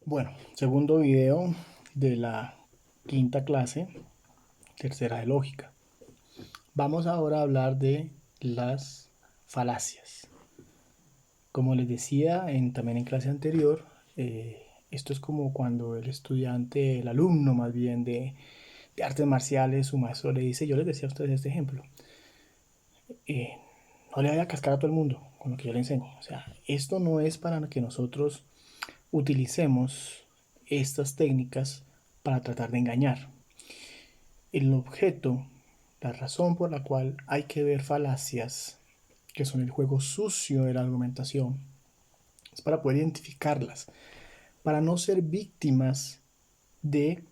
Bueno, segundo video de la quinta clase, tercera de lógica. Vamos ahora a hablar de las falacias. Como les decía también en clase anterior, esto es como cuando el estudiante, el alumno más bien de artes marciales, su maestro le dice, yo les decía a ustedes este ejemplo, eh, no le vaya a cascar a todo el mundo con lo que yo le enseño. O sea, esto no es para que nosotros utilicemos estas técnicas para tratar de engañar. El objeto, la razón por la cual hay que ver falacias, que son el juego sucio de la argumentación, es para poder identificarlas, para no ser víctimas de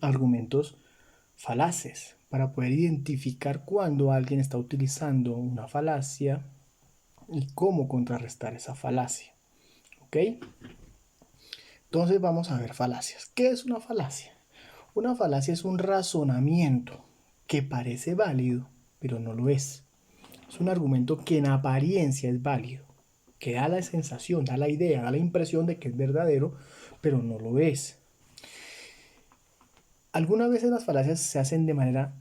argumentos falaces, para poder identificar cuando alguien está utilizando una falacia y cómo contrarrestar esa falacia. ¿Ok? Entonces vamos a ver falacias. ¿Qué es una falacia? Una falacia es un razonamiento que parece válido, pero no lo es. Es un argumento que en apariencia es válido, que da la sensación, da la idea, da la impresión de que es verdadero, pero no lo es. Algunas veces las falacias se hacen de manera,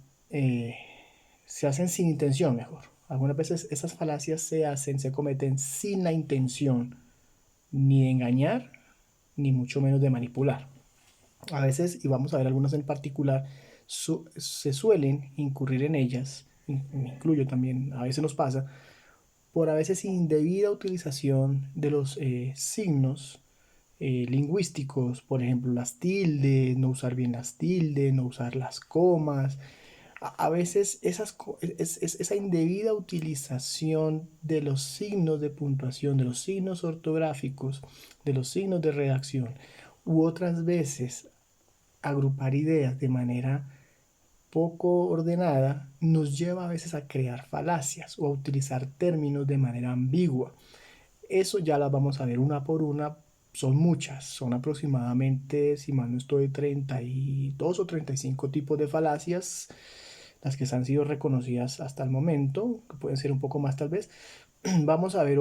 se hacen sin intención, mejor. Algunas veces esas falacias se cometen sin la intención ni de engañar, ni mucho menos de manipular. A veces, y vamos a ver algunas en particular, se suelen incurrir en ellas, me incluyo también, a veces nos pasa, por a veces indebida utilización de los signos lingüísticos, por ejemplo las tildes, no usar bien las tildes, no usar las comas. A veces esa indebida utilización de los signos de puntuación, de los signos ortográficos, de los signos de redacción, u otras veces agrupar ideas de manera poco ordenada nos lleva a veces a crear falacias o a utilizar términos de manera ambigua. Eso ya las vamos a ver una por una. Son muchas, son aproximadamente, si mal no estoy, 32 o 35 tipos de falacias, las que han sido reconocidas hasta el momento, que pueden ser un poco más tal vez. Vamos a ver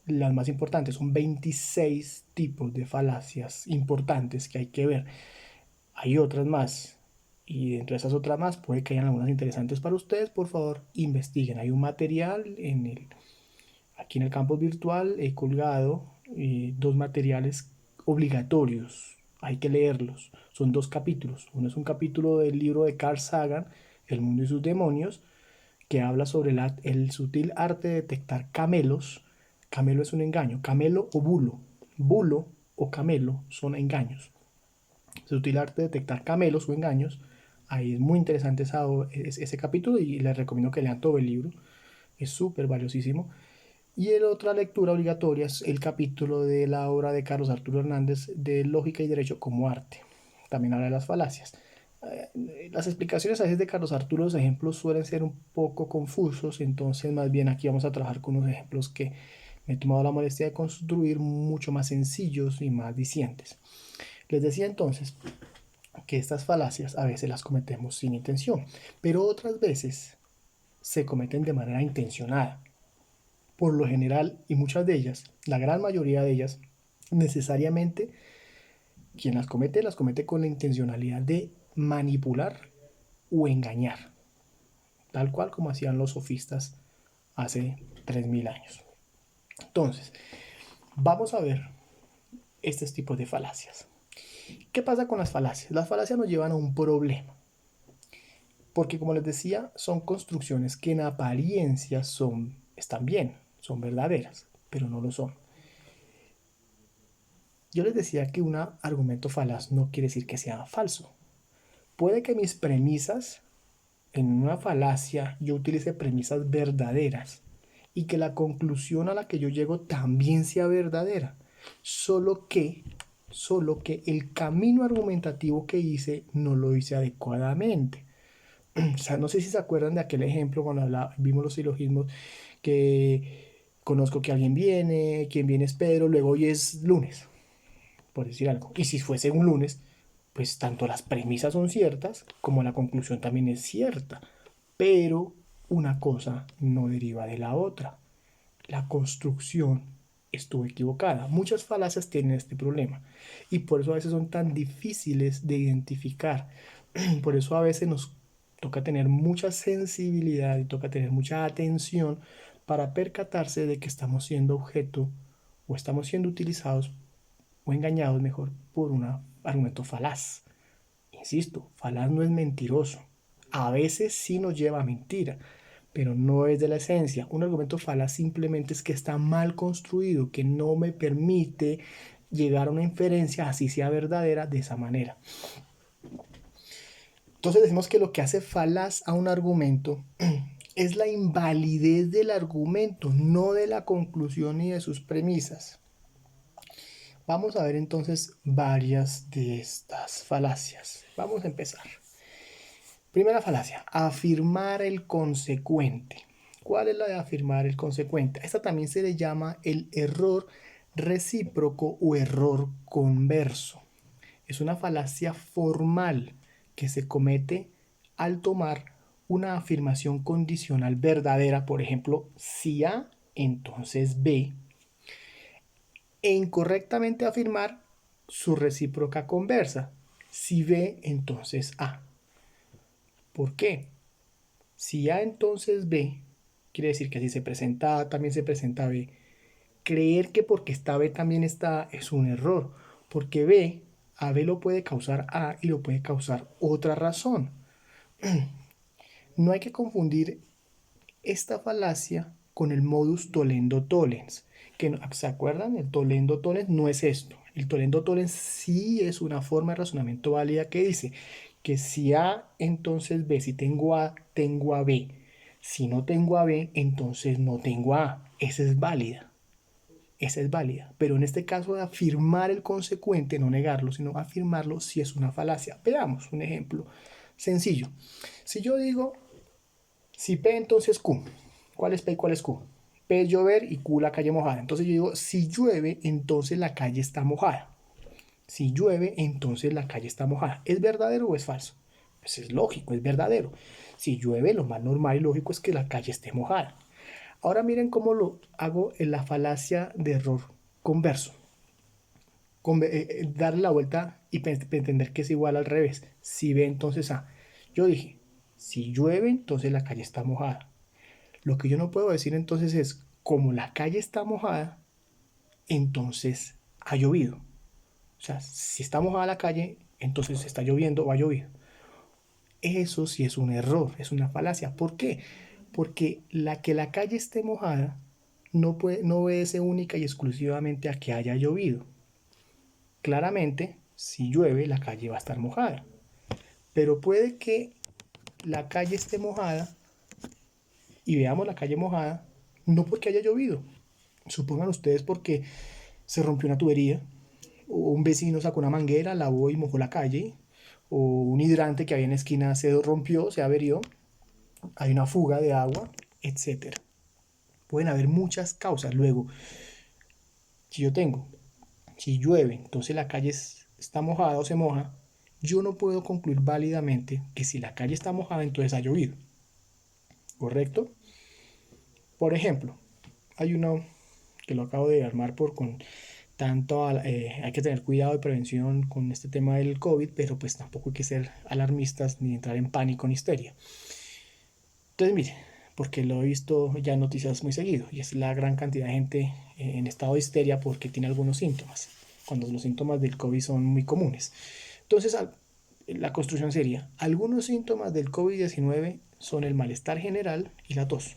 las más importantes. Son 26 tipos de falacias importantes que hay que ver. Hay otras más. Y dentro de esas otras más puede que hayan algunas interesantes para ustedes. Por favor, investiguen. Hay un material aquí en el campus virtual. He colgado dos materiales obligatorios. Hay que leerlos. Son dos capítulos. Uno es un capítulo del libro de Carl Sagan, El mundo y sus demonios, que habla sobre el sutil arte de detectar camelos. Camelo es un engaño. Camelo o bulo. Bulo o camelo son engaños. Sutil arte de detectar camelos o engaños. Ahí es muy interesante ese capítulo y les recomiendo que lean todo el libro. Es súper valiosísimo. Y la otra lectura obligatoria es el capítulo de la obra de Carlos Arturo Hernández de Lógica y Derecho como Arte. También habla de las falacias. Las explicaciones a veces de Carlos Arturo, los ejemplos suelen ser un poco confusos, entonces más bien aquí vamos a trabajar con unos ejemplos que me he tomado la molestia de construir mucho más sencillos y más dicientes. Les decía entonces que estas falacias a veces las cometemos sin intención, pero otras veces se cometen de manera intencionada. Por lo general, y muchas de ellas, la gran mayoría de ellas, necesariamente quien las comete con la intencionalidad de manipular o engañar, tal cual como hacían los sofistas hace 3000 años. Entonces, vamos a ver estos tipos de falacias. ¿Qué pasa con las falacias? Las falacias nos llevan a un problema, porque como les decía, son construcciones que en apariencia están bien, son verdaderas, pero no lo son. Yo les decía que un argumento falaz no quiere decir que sea falso. Puede que mis premisas en una falacia yo utilice premisas verdaderas y que la conclusión a la que yo llego también sea verdadera. Solo que, solo que el camino argumentativo que hice no lo hice adecuadamente. O sea, no sé si se acuerdan de aquel ejemplo cuando vimos los silogismos, que conozco que alguien viene, quien viene es Pedro, luego hoy es lunes, por decir algo. Y si fuese un lunes, pues tanto las premisas son ciertas como la conclusión también es cierta. Pero una cosa no deriva de la otra. La construcción estuvo equivocada. Muchas falacias tienen este problema y por eso a veces son tan difíciles de identificar. Por eso a veces nos toca tener mucha sensibilidad y toca tener mucha atención para percatarse de que estamos siendo objeto o estamos siendo utilizados o engañados, mejor, por un argumento falaz. Insisto, falaz no es mentiroso. A veces sí nos lleva a mentira, pero no es de la esencia. Un argumento falaz simplemente es que está mal construido, que no me permite llegar a una inferencia, así sea verdadera, de esa manera. Entonces decimos que lo que hace falaz a un argumento es la invalidez del argumento, no de la conclusión ni de sus premisas. Vamos a ver entonces varias de estas falacias. Vamos a empezar. Primera falacia, afirmar el consecuente. ¿Cuál es la de afirmar el consecuente? Esta también se le llama el error recíproco o error converso. Es una falacia formal que se comete al tomar una afirmación condicional verdadera, por ejemplo, si A, entonces B, e incorrectamente afirmar su recíproca conversa, si B, entonces A. ¿Por qué? Si A entonces B, quiere decir que así se presenta A, también se presenta B. Creer que porque está B también está A es un error, porque B, a B lo puede causar A y lo puede causar otra razón. No hay que confundir esta falacia con el modus tollendo tollens, que ¿se acuerdan? El tollendo tollens no es esto. El tollendo tollens sí es una forma de razonamiento válida que dice que si A, entonces B, si tengo A, tengo a B. Si no tengo a B, entonces no tengo a A. Esa es válida. Esa es válida. Pero en este caso de afirmar el consecuente, no negarlo, sino afirmarlo, sí es una falacia. Veamos un ejemplo sencillo. Si yo digo, si P entonces Q, ¿cuál es P y cuál es Q? P es llover y Q la calle mojada. Entonces yo digo, si llueve, entonces la calle está mojada. Si llueve, entonces la calle está mojada. ¿Es verdadero o es falso? Pues es lógico, es verdadero. Si llueve, lo más normal y lógico es que la calle esté mojada. Ahora miren cómo lo hago en la falacia de error converso. Darle la vuelta y entender que es igual al revés. Si B, entonces A. Yo dije, si llueve, entonces la calle está mojada. Lo que yo no puedo decir entonces es, como la calle está mojada, entonces ha llovido. O sea, si está mojada la calle, entonces está lloviendo o ha llovido. Eso sí es un error, es una falacia. ¿Por qué? Porque que la calle esté mojada no obedece única y exclusivamente a que haya llovido. Claramente, si llueve, la calle va a estar mojada. Pero puede que la calle esté mojada y veamos la calle mojada, no porque haya llovido. Supongan ustedes porque se rompió una tubería, o un vecino sacó una manguera, lavó y mojó la calle, o un hidrante que había en la esquina se rompió, se averió, hay una fuga de agua, etcétera. Pueden haber muchas causas. Luego, si llueve, entonces la calle está mojada o se moja, yo no puedo concluir válidamente que si la calle está mojada, entonces ha llovido. ¿Correcto? Por ejemplo, hay uno que lo acabo de armar con tanto, hay que tener cuidado de prevención con este tema del COVID, pero pues tampoco hay que ser alarmistas ni entrar en pánico ni histeria. Entonces, mire, porque lo he visto ya en noticias muy seguido, y es la gran cantidad de gente en estado de histeria porque tiene algunos síntomas, cuando los síntomas del COVID son muy comunes. Entonces, la construcción sería, algunos síntomas del COVID-19 son el malestar general y la tos.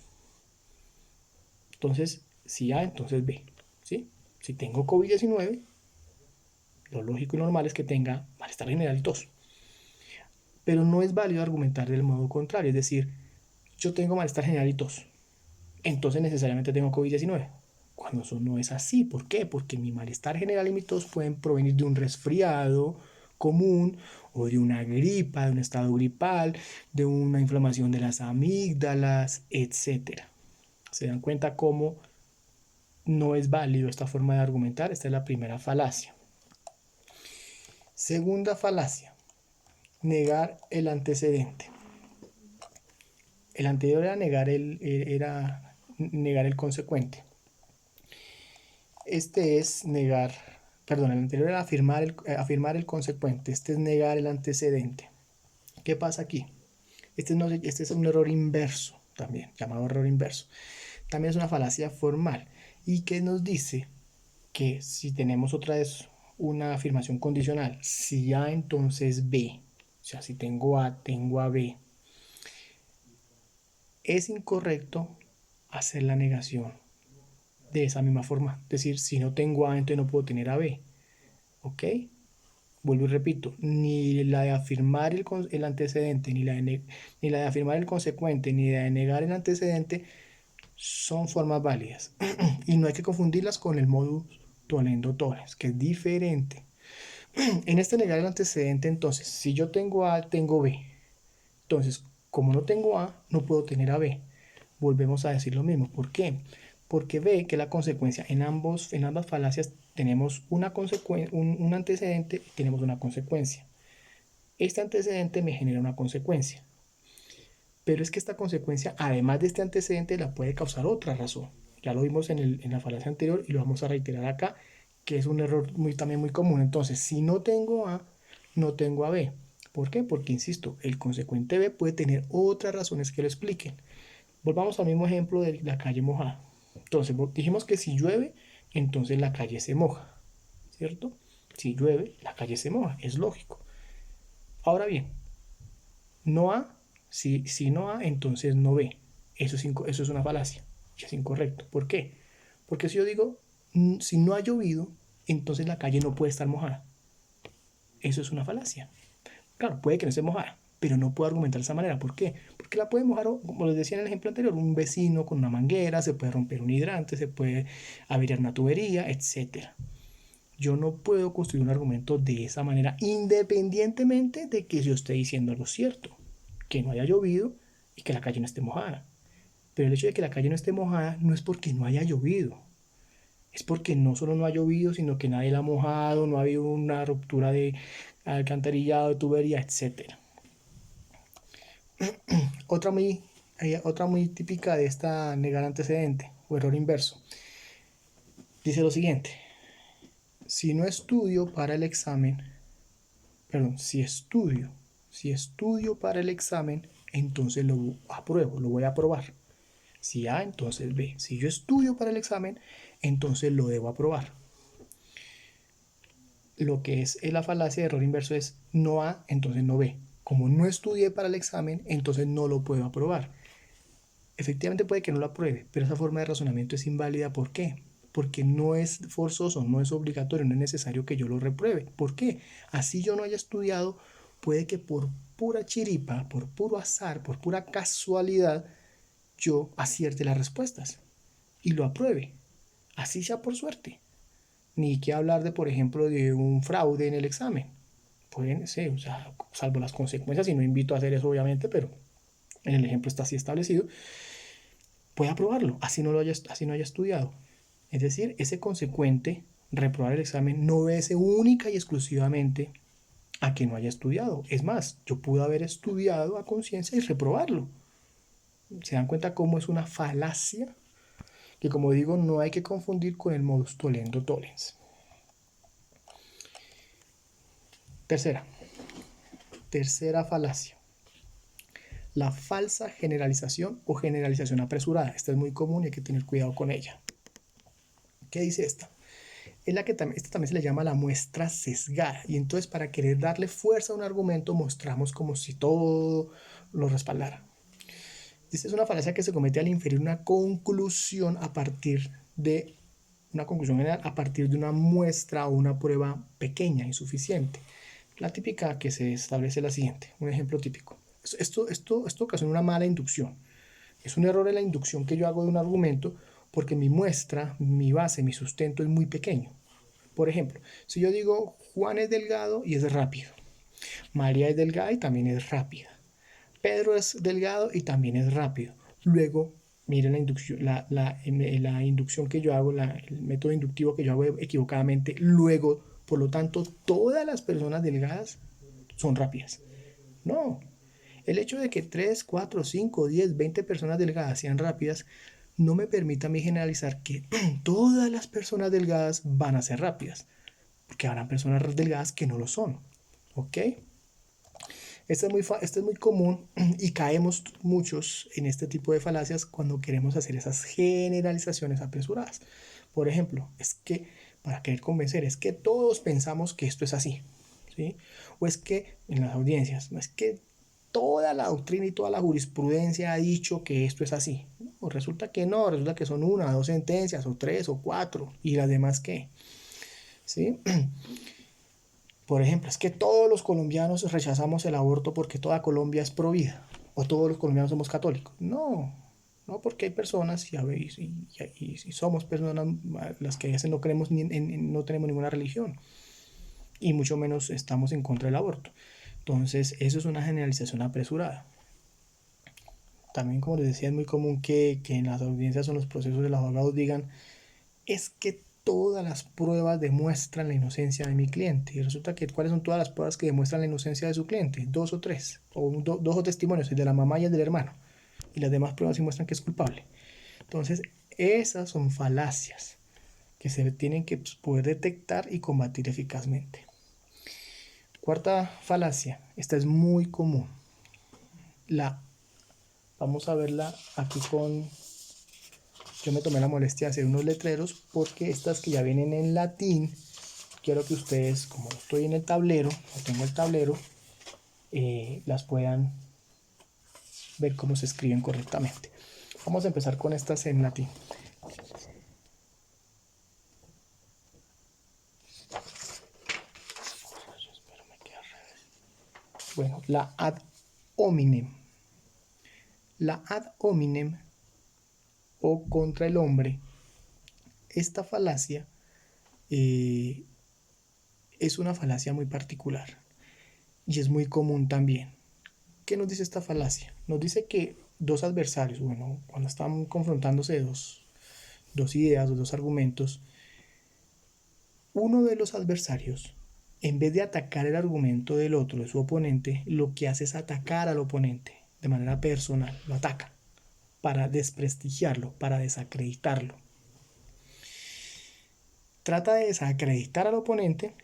Entonces, si A, entonces B, ¿sí? Si tengo COVID-19, lo lógico y normal es que tenga malestar general y tos. Pero no es válido argumentar del modo contrario, es decir, yo tengo malestar general y tos, entonces necesariamente tengo COVID-19. Cuando eso no es así, ¿por qué? Porque mi malestar general y mi tos pueden provenir de un resfriado común o de una gripa, de un estado gripal, de una inflamación de las amígdalas, etcétera. ¿Se dan cuenta cómo no es válido esta forma de argumentar? Esta es la primera falacia. Segunda falacia, negar el antecedente. El anterior era negar el consecuente. Este es negar, perdón, el anterior era afirmar el consecuente, este es negar el antecedente. ¿Qué pasa aquí? Este es un error inverso también, llamado error inverso. También es una falacia formal y que nos dice que si tenemos otra vez una afirmación condicional, si A entonces B, o sea, si tengo A B, es incorrecto hacer la negación de esa misma forma. Es decir, si no tengo A, entonces no puedo tener a B. ¿Ok? Vuelvo y repito, ni la de afirmar el antecedente, ni la de afirmar el consecuente, ni la de negar el antecedente son formas válidas. Y no hay que confundirlas con el modus tollendo tollens, que es diferente. En este negar el antecedente, entonces, si yo tengo A, tengo B. Entonces, como no tengo A, no puedo tener a B. Volvemos a decir lo mismo. ¿Por qué? Porque B, que es la consecuencia. En ambas falacias tenemos un antecedente y tenemos una consecuencia. Este antecedente me genera una consecuencia. Pero es que esta consecuencia, además de este antecedente, la puede causar otra razón. Ya lo vimos en la falacia anterior y lo vamos a reiterar acá, que es un error también muy común. Entonces, si no tengo A, no tengo a B. ¿Por qué? Porque, insisto, el consecuente B puede tener otras razones que lo expliquen. Volvamos al mismo ejemplo de la calle mojada. Entonces, dijimos que si llueve, entonces la calle se moja, ¿cierto? Si llueve, la calle se moja, es lógico. Ahora bien, no A, si no A, entonces no B. Eso es una falacia, es incorrecto. ¿Por qué? Porque si yo digo, si no ha llovido, entonces la calle no puede estar mojada. Eso es una falacia. Claro, puede que no esté mojada, pero no puedo argumentar de esa manera. ¿Por qué? Porque la puede mojar, como les decía en el ejemplo anterior, un vecino con una manguera, se puede romper un hidrante, se puede averiar una tubería, etc. Yo no puedo construir un argumento de esa manera, independientemente de que yo esté diciendo algo cierto, que no haya llovido y que la calle no esté mojada. Pero el hecho de que la calle no esté mojada no es porque no haya llovido. Es porque no solo no ha llovido, sino que nadie la ha mojado, no ha habido una ruptura de alcantarillado, de tubería, etc. Otra muy, otra muy típica de esta negar antecedente o error inverso. Dice lo siguiente: si no estudio para el examen, perdón, si estudio para el examen, entonces lo apruebo, lo voy a aprobar. Si A, entonces B. Si yo estudio para el examen, entonces lo debo aprobar. Lo que es la falacia de error inverso es no A, entonces no B. Como no estudié para el examen, entonces no lo puedo aprobar. Efectivamente puede que no lo apruebe, pero esa forma de razonamiento es inválida. ¿Por qué? Porque no es forzoso, no es obligatorio, no es necesario que yo lo repruebe. ¿Por qué? Así yo no haya estudiado, puede que por pura chiripa, por puro azar, por pura casualidad, yo acierte las respuestas y lo apruebe. Así sea por suerte. Ni que hablar de, por ejemplo, de un fraude en el examen. Pueden ser, o sea, salvo las consecuencias, y no invito a hacer eso obviamente, pero en el ejemplo está así establecido, puede aprobarlo, así no haya estudiado. Es decir, ese consecuente, reprobar el examen, no obedece única y exclusivamente a que no haya estudiado. Es más, yo pude haber estudiado a conciencia y reprobarlo. ¿Se dan cuenta cómo es una falacia? Que, como digo, no hay que confundir con el modus tollendo tollens. Tercera falacia: la falsa generalización o generalización apresurada. Esta es muy común y hay que tener cuidado con ella. ¿Qué dice esta? Es la que esta también se le llama la muestra sesgada. Y entonces, para querer darle fuerza a un argumento, mostramos como si todo lo respaldara. Esta es una falacia que se comete al inferir una conclusión a partir de una conclusión general a partir de una muestra o una prueba pequeña, insuficiente. La típica que se establece es la siguiente, un ejemplo típico. Esto ocasiona una mala inducción. Es un error en la inducción que yo hago de un argumento porque mi muestra, mi base, mi sustento es muy pequeño. Por ejemplo, si yo digo Juan es delgado y es rápido, María es delgada y también es rápida, Pedro es delgado y también es rápido. Luego, miren la inducción que yo hago, el método inductivo que yo hago equivocadamente. Luego, por lo tanto, todas las personas delgadas son rápidas. No. El hecho de que 3, 4, 5, 10, 20 personas delgadas sean rápidas no me permite a mí generalizar que todas las personas delgadas van a ser rápidas, porque habrá personas delgadas que no lo son. ¿Ok? Este es muy común y caemos muchos en este tipo de falacias cuando queremos hacer esas generalizaciones apresuradas. Por ejemplo, es que para querer convencer, es que todos pensamos que esto es así, ¿sí? O es que en las audiencias, no es que toda la doctrina y toda la jurisprudencia ha dicho que esto es así. O resulta que no, resulta que son una, dos sentencias, o tres, o cuatro, y las demás qué, ¿sí? Por ejemplo, es que todos los colombianos rechazamos el aborto porque toda Colombia es pro vida, o todos los colombianos somos católicos. No, no, porque hay personas y somos personas las que a veces no creemos no tenemos ninguna religión y mucho menos estamos en contra del aborto. Entonces, eso es una generalización apresurada. También, como les decía, es muy común que en las audiencias o en los procesos de los abogados digan, es que todas las pruebas demuestran la inocencia de mi cliente. Y resulta que, ¿cuáles son todas las pruebas que demuestran la inocencia de su cliente? Dos o tres, o dos o testimonios, el de la mamá y el del hermano. Y las demás pruebas sí muestran que es culpable. Entonces, esas son falacias que se tienen que poder detectar y combatir eficazmente. Cuarta falacia, esta es muy común. Vamos a verla aquí con... Yo me tomé la molestia de hacer unos letreros porque estas que ya vienen en latín, quiero que ustedes, como estoy en el tablero, o tengo el tablero, las puedan ver cómo se escriben correctamente. Vamos a empezar con estas en latín. Bueno, la ad hominem. La ad hominem o contra el hombre, esta falacia es una falacia muy particular y es muy común también. ¿Qué nos dice esta falacia? Nos dice que dos adversarios, bueno, cuando están confrontándose dos ideas o dos argumentos, uno de los adversarios, en vez de atacar el argumento del otro, de su oponente, lo que hace es atacar al oponente de manera personal, lo ataca para desprestigiarlo, para desacreditarlo. Trata de desacreditar al oponente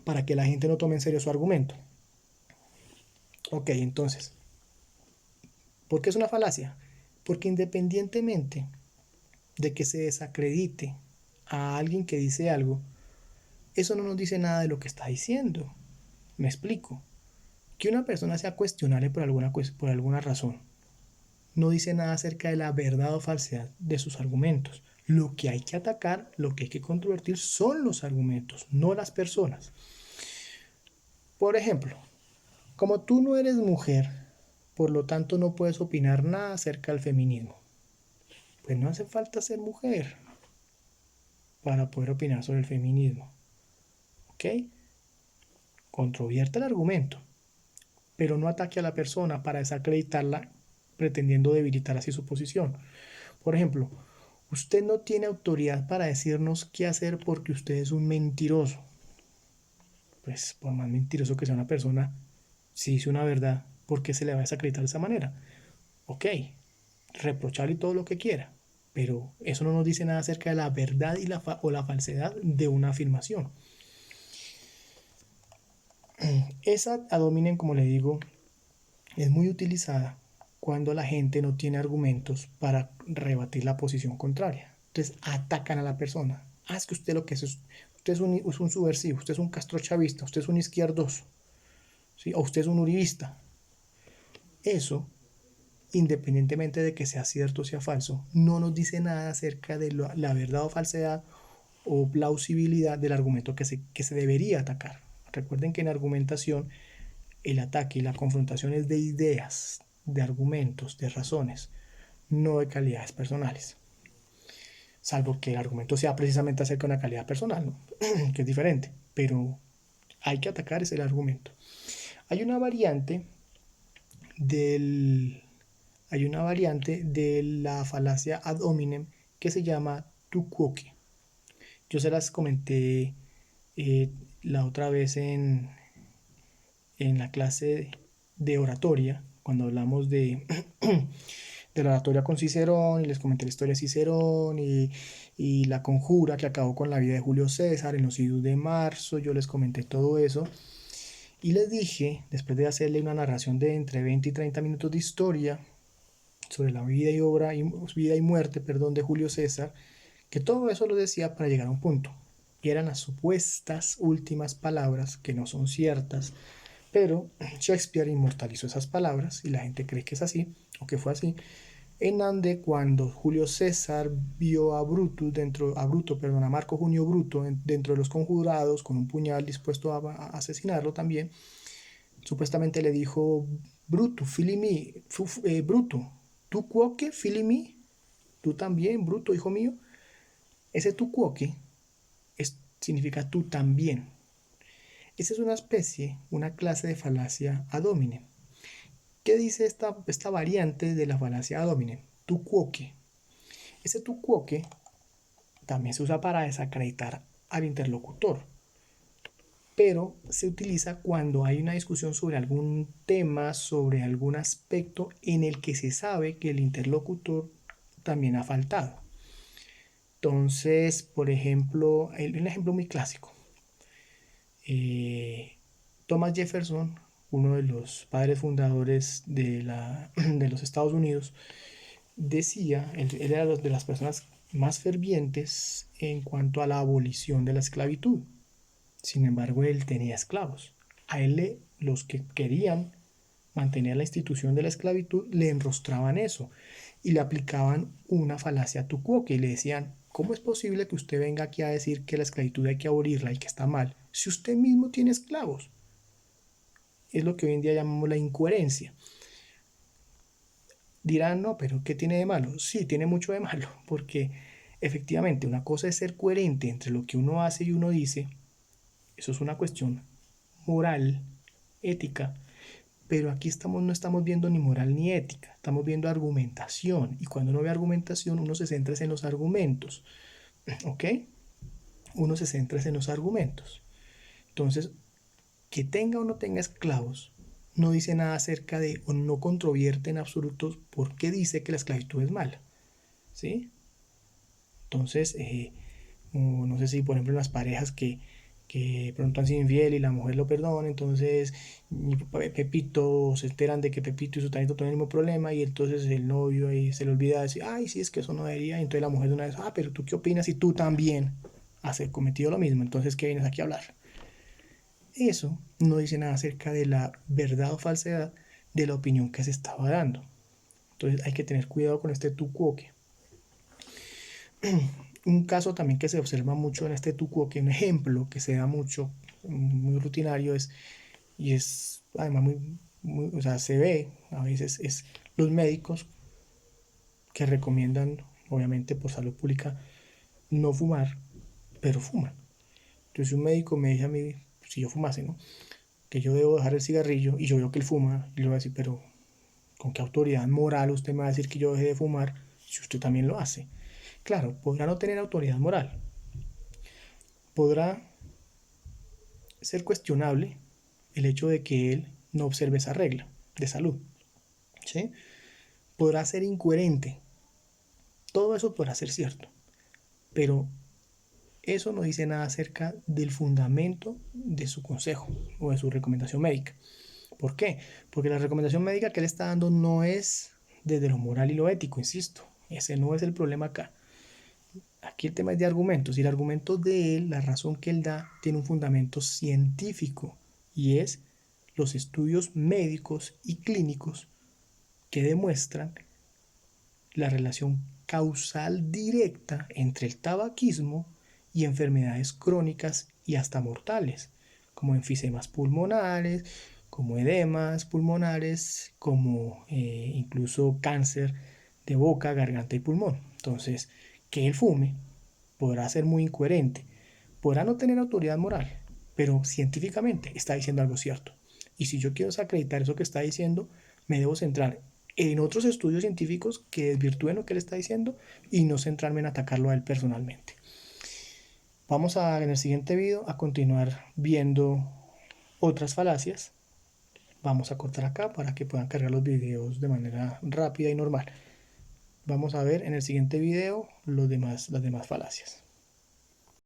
para que la gente no tome en serio su argumento. Ok, entonces, ¿por qué es una falacia? Porque independientemente de que se desacredite a alguien que dice algo, eso no nos dice nada de lo que está diciendo. Me explico. Que una persona sea cuestionable por alguna razón no dice nada acerca de la verdad o falsedad de sus argumentos. Lo que hay que atacar, lo que hay que controvertir son los argumentos, no las personas. Por ejemplo, como tú no eres mujer, por lo tanto no puedes opinar nada acerca del feminismo. Pues no hace falta ser mujer para poder opinar sobre el feminismo. ¿Ok? Controvierte el argumento, pero no ataque a la persona para desacreditarla pretendiendo debilitar así su posición. Por ejemplo, usted no tiene autoridad para decirnos qué hacer porque usted es un mentiroso. Pues por más mentiroso que sea una persona, si dice una verdad, ¿por qué se le va a desacreditar de esa manera? Ok, reprocharle todo lo que quiera, pero eso no nos dice nada acerca de la verdad o la falsedad de una afirmación. Esa ad hominem, como le digo, es muy utilizada cuando la gente no tiene argumentos para rebatir la posición contraria. Entonces atacan a la persona. Ah, es que usted lo que usted es un subversivo, usted es un castrochavista, usted es un izquierdoso, ¿sí? O usted es un uribista. Eso, independientemente de que sea cierto o sea falso, no nos dice nada acerca de la verdad o falsedad o plausibilidad del argumento que se debería atacar. Recuerden que en argumentación el ataque y la confrontación es de ideas, de argumentos, de razones, no de calidades personales. Salvo que el argumento sea precisamente acerca de una calidad personal, ¿no? Que es diferente, pero hay que atacar ese argumento. Hay una variante del hay una variante de la falacia ad hominem que se llama tu quoque. Yo se las comenté la otra vez en la clase de oratoria, cuando hablamos de la oratoria con Cicerón, y les comenté la historia de Cicerón y la conjura que acabó con la vida de Julio César en los idus de marzo. Yo les comenté todo eso y les dije, después de hacerle una narración de entre 20 y 30 minutos de historia sobre la vida y obra, vida y muerte, perdón, de Julio César, que todo eso lo decía para llegar a un punto. Y eran las supuestas últimas palabras, que no son ciertas, pero Shakespeare inmortalizó esas palabras y la gente cree que es así, o que fue así, en donde cuando Julio César vio a a Marco Junio Bruto dentro de los conjurados con un puñal dispuesto a asesinarlo también, supuestamente le dijo: Bruto, filimi, Bruto, tú cuoque, filimi, tú también, Bruto, hijo mío. Ese tu cuoque significa tú también. Esa es una especie, una clase de falacia ad hominem. ¿Qué dice esta variante de la falacia ad hominem? Tu quoque. Ese tu quoque también se usa para desacreditar al interlocutor, pero se utiliza cuando hay una discusión sobre algún tema, sobre algún aspecto en el que se sabe que el interlocutor también ha faltado. Entonces, por ejemplo, un ejemplo muy clásico. Thomas Jefferson, uno de los padres fundadores de los Estados Unidos, decía, él era de las personas más fervientes en cuanto a la abolición de la esclavitud. Sin embargo, él tenía esclavos. A él los que querían mantener la institución de la esclavitud le enrostraban eso y le aplicaban una falacia tu quoque y le decían: ¿cómo es posible que usted venga aquí a decir que la esclavitud hay que abolirla y que está mal si usted mismo tiene esclavos? Es lo que hoy en día llamamos la incoherencia. Dirán: no, pero ¿qué tiene de malo? Sí, tiene mucho de malo, porque efectivamente una cosa es ser coherente entre lo que uno hace y uno dice. Eso es una cuestión moral, ética, pero aquí no estamos viendo ni moral ni ética, estamos viendo argumentación, y cuando uno ve argumentación uno se centra en los argumentos, ¿ok? Uno se centra en los argumentos. Entonces, que tenga o no tenga esclavos no dice nada acerca de, o no controvierte en absoluto por qué dice que la esclavitud es mala, ¿sí? Entonces, no sé si por ejemplo en las parejas que pronto han sido infiel y la mujer lo perdona, entonces Pepito se enteran de que Pepito y su tanito tienen el mismo problema, y entonces el novio ahí se le olvida decir: ay, sí, es que eso no debería. Y entonces la mujer de una vez: ah, pero tú qué opinas si tú también has cometido lo mismo, entonces ¿qué vienes aquí a hablar? Eso no dice nada acerca de la verdad o falsedad de la opinión que se estaba dando. Entonces hay que tener cuidado con este tu quoque. Un caso también que se observa mucho en este tu quoque, un ejemplo que se da mucho, muy rutinario, y es además o sea, se ve a veces, es los médicos que recomiendan, obviamente por salud pública, no fumar, pero fuman. Entonces, si un médico me dice a mí, si yo fumase, ¿no?, que yo debo dejar el cigarrillo, y yo veo que él fuma, y le voy a decir: pero ¿con qué autoridad moral usted me va a decir que yo deje de fumar si usted también lo hace? Claro, podrá no tener autoridad moral, podrá ser cuestionable el hecho de que él no observe esa regla de salud, ¿sí? Podrá ser incoherente, todo eso podrá ser cierto, pero eso no dice nada acerca del fundamento de su consejo o de su recomendación médica. ¿Por qué? Porque la recomendación médica que él está dando no es desde lo moral y lo ético, insisto. Ese no es el problema acá. Aquí el tema es de argumentos, y el argumento de él, la razón que él da, tiene un fundamento científico, y es los estudios médicos y clínicos que demuestran la relación causal directa entre el tabaquismo y enfermedades crónicas y hasta mortales, como enfisemas pulmonares, como edemas pulmonares, como incluso cáncer de boca, garganta y pulmón. Entonces, que él fume podrá ser muy incoherente, podrá no tener autoridad moral, pero científicamente está diciendo algo cierto. Y si yo quiero desacreditar eso que está diciendo, me debo centrar en otros estudios científicos que desvirtúen lo que él está diciendo y no centrarme en atacarlo a él personalmente. Vamos en el siguiente video a continuar viendo otras falacias. Vamos a cortar acá para que puedan cargar los videos de manera rápida y normal. Vamos a ver en el siguiente video las demás falacias.